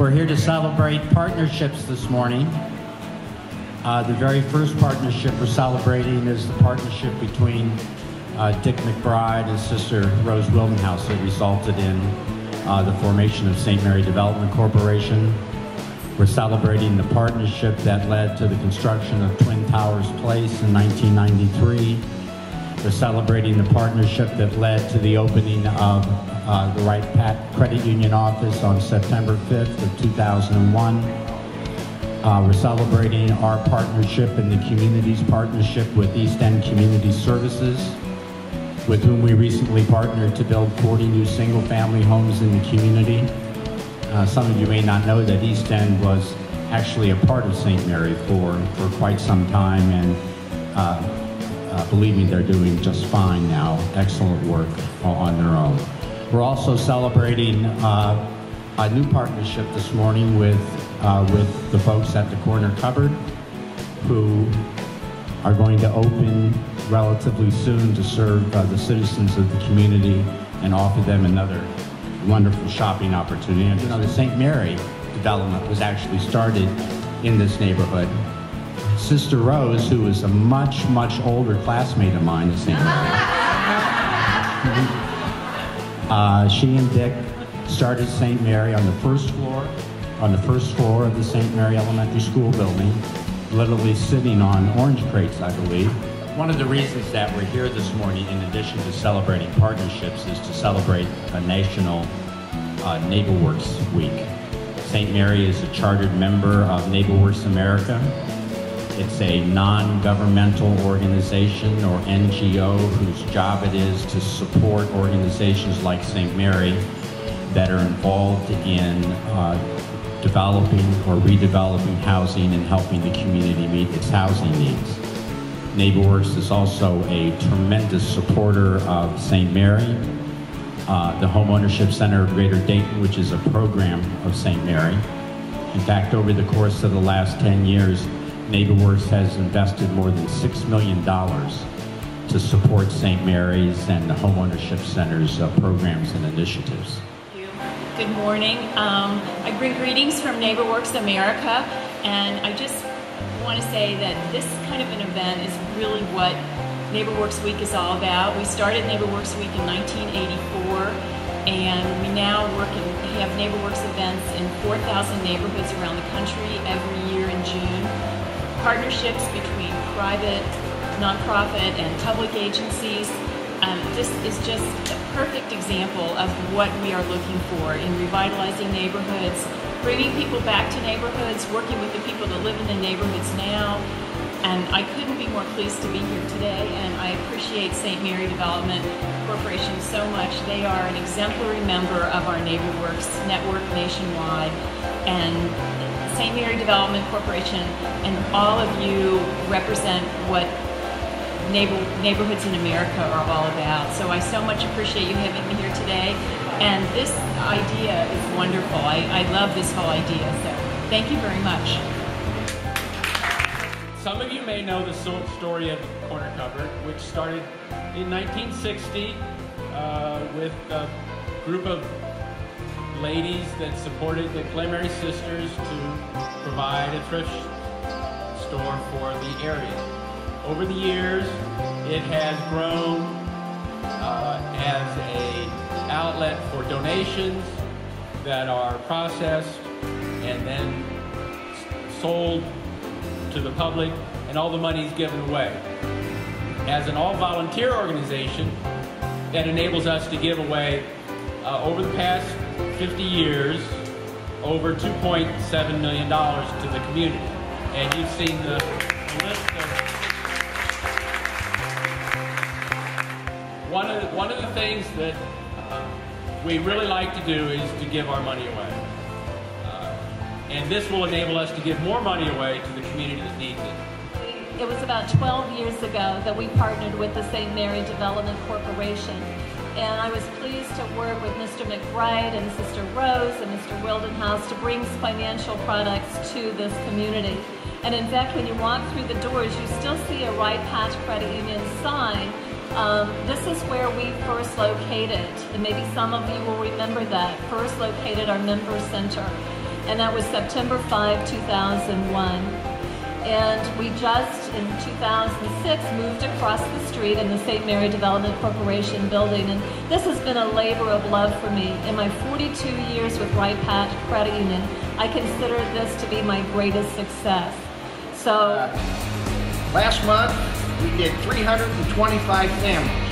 We're here to celebrate partnerships this morning. The very first partnership we're celebrating is the partnership between Dick McBride and Sister Rose Wildenhouse that resulted in the formation of St. Mary Development Corporation. We're celebrating the partnership that led to the construction of Twin Towers Place in 1993. We're celebrating the partnership that led to the opening of the Wright Pat Credit Union office on September 5th of 2001. We're celebrating our partnership and the community's partnership with East End Community Services, with whom we recently partnered to build 40 new single-family homes in the community. Some of you may not know that East End was actually a part of St. Mary for quite some time, and believe me, they're doing just fine now. Excellent work on their own. We're also celebrating a new partnership this morning with the folks at the Corner Cupboard, who are going to open relatively soon to serve the citizens of the community and offer them another wonderful shopping opportunity. And, you know, the St. Mary development was actually started in this neighborhood. Sister Rose, who is a much, much older classmate of mine at St. Mary, she and Dick started St. Mary on the first floor of the St. Mary Elementary School building, literally sitting on orange crates, I believe. One of the reasons that we're here this morning, in addition to celebrating partnerships, is to celebrate a national NeighborWorks Week. St. Mary is a chartered member of NeighborWorks America. It's a non-governmental organization, or NGO, whose job it is to support organizations like St. Mary that are involved in developing or redeveloping housing and helping the community meet its housing needs. NeighborWorks is also a tremendous supporter of St. Mary, the Homeownership Center of Greater Dayton, which is a program of St. Mary. In fact, over the course of the last 10 years, NeighborWorks has invested more than $6 million to support St. Mary's and the Homeownership Center's programs and initiatives. Good morning. I bring greetings from NeighborWorks America, and I just want to say that this kind of an event is really what NeighborWorks Week is all about. We started NeighborWorks Week in 1984, and we now have NeighborWorks events in 4,000 neighborhoods around the country every year in June. Partnerships between private, nonprofit, and public agencies. This is just a perfect example of what we are looking for in revitalizing neighborhoods, bringing people back to neighborhoods, working with the people that live in the neighborhoods now. And I couldn't be more pleased to be here today, and I appreciate St. Mary Development Corporation so much. They are an exemplary member of our NeighborWorks network nationwide, and St. Mary Development Corporation and all of you represent what neighborhoods in America are all about. So I so much appreciate you having me here today. And this idea is wonderful. I love this whole idea. So thank you very much. Some of you may know the story of the Corner Cupboard, which started in 1960 with a group of ladies that supported the Clay Mary Sisters to provide a thrift store for the area. Over the years, it has grown as an outlet for donations that are processed and then sold to the public, and all the money is given away. As an all-volunteer organization, that enables us to give away, over the past 50 years, over $2.7 million to the community. And you've seen the list of... One of the things that we really like to do is to give our money away. And this will enable us to give more money away to the community that needs it. It was about 12 years ago that we partnered with the St. Mary Development Corporation. And I was pleased to work with Mr. McBride and Sister Rose and Mr. Wildenhouse to bring financial products to this community. And in fact, when you walk through the doors, you still see a Wright Pat Credit Union sign. This is where we first located, and maybe some of you will remember that, first located our member center. and that was September 5, 2001. And we just, in 2006, moved across the street in the St. Mary Development Corporation building. And this has been a labor of love for me. In my 42 years with Wright Pat Credit Union, I consider this to be my greatest success. So, last month, we did 325 families.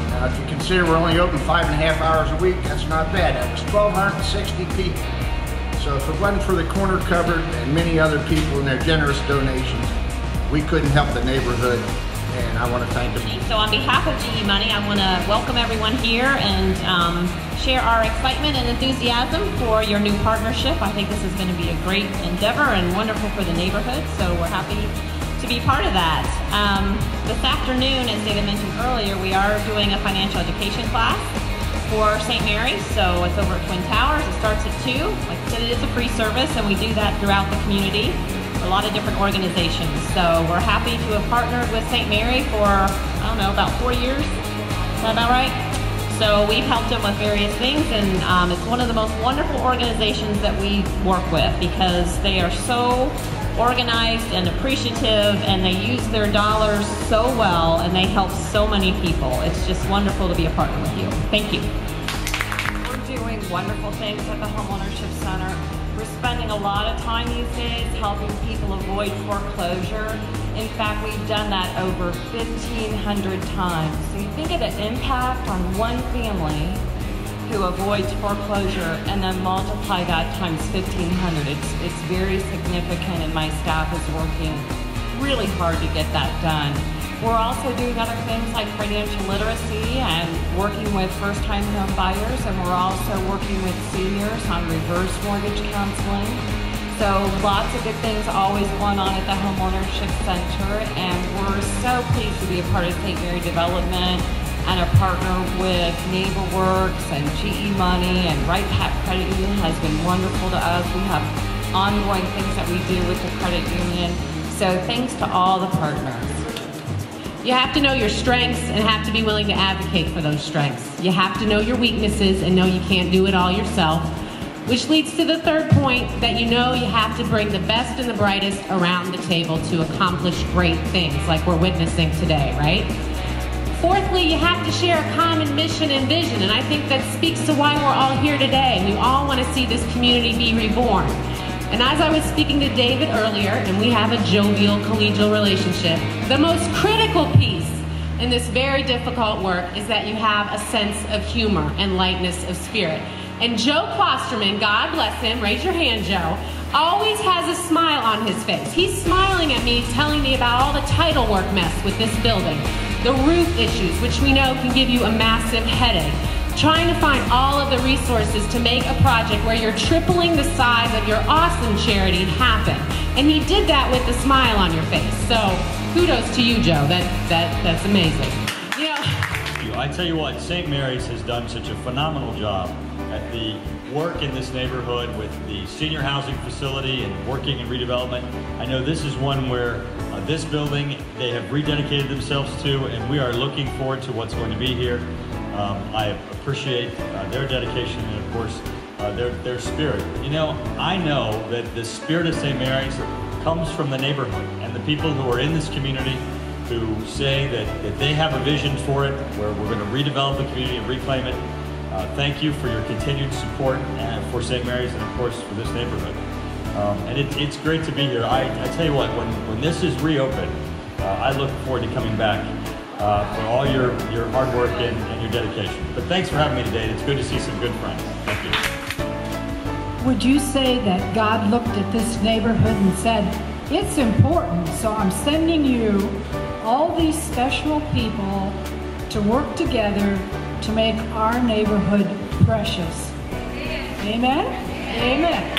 Now, if you consider we're only open 5.5 hours a week, that's not bad. That was 1,260 people. So if it wasn't for the Corner Cupboard and many other people and their generous donations, we couldn't help the neighborhood, and I want to thank them. So on behalf of GE Money, I want to welcome everyone here and share our excitement and enthusiasm for your new partnership. I think this is going to be a great endeavor and wonderful for the neighborhood, so we're happy to be part of that. This afternoon, as David mentioned earlier, we are doing a financial education class for St. Mary's, so it's over at Twin Towers. It starts at 2. Like I said, it is a free service, and we do that throughout the community, a lot of different organizations. So we're happy to have partnered with St. Mary for, I don't know, about 4 years. Is that about right? So we've helped them with various things, and it's one of the most wonderful organizations that we work with because they are so organized and appreciative, and they use their dollars so well, and they help so many people. It's just wonderful to be a partner with you. Thank you. We're doing wonderful things at the Homeownership Center. We're spending a lot of time these days helping people avoid foreclosure. In fact, we've done that over 1,500 times. So you think of the impact on one family who avoids foreclosure and then multiply that times 1,500. It's very significant, and my staff is working really hard to get that done. We're also doing other things like financial literacy and working with first-time home buyers, and we're also working with seniors on reverse mortgage counseling. So lots of good things always going on at the Homeownership Center, and we're so pleased to be a part of St. Mary Development and a partner with NeighborWorks and GE Money, and Wright Pat Credit Union has been wonderful to us. We have ongoing things that we do with the credit union. So thanks to all the partners. You have to know your strengths and have to be willing to advocate for those strengths. You have to know your weaknesses and know you can't do it all yourself, which leads to the third point, that you know you have to bring the best and the brightest around the table to accomplish great things like we're witnessing today, right? Fourthly, you have to share a common mission and vision, and I think that speaks to why we're all here today. We all want to see this community be reborn. And as I was speaking to David earlier, and we have a jovial, collegial relationship, the most critical piece in this very difficult work is that you have a sense of humor and lightness of spirit. And Joe Klosterman, God bless him, raise your hand, Joe, always has a smile on his face. He's smiling at me, telling me about all the title work mess with this building, the roof issues, which we know can give you a massive headache, trying to find all of the resources to make a project where you're tripling the size of your awesome charity happen. And he did that with a smile on your face. So kudos to you, Joe. That's amazing. You know, I tell you what, St. Mary's has done such a phenomenal job at the work in this neighborhood with the senior housing facility and working in redevelopment. I know this is one where this building they have rededicated themselves to, and we are looking forward to what's going to be here. I appreciate their dedication and, of course, their spirit. You know, I know that the spirit of St. Mary's comes from the neighborhood and the people who are in this community who say that they have a vision for it, where we're going to redevelop the community and reclaim it. Thank you for your continued support for St. Mary's and, of course, for this neighborhood. And it's great to be here. I tell you what, when this is reopened, I look forward to coming back for all your hard work and your dedication. But thanks for having me today. It's good to see some good friends. Thank you. Would you say that God looked at this neighborhood and said, it's important, so I'm sending you all these special people to work together to make our neighborhood precious? Amen? Amen.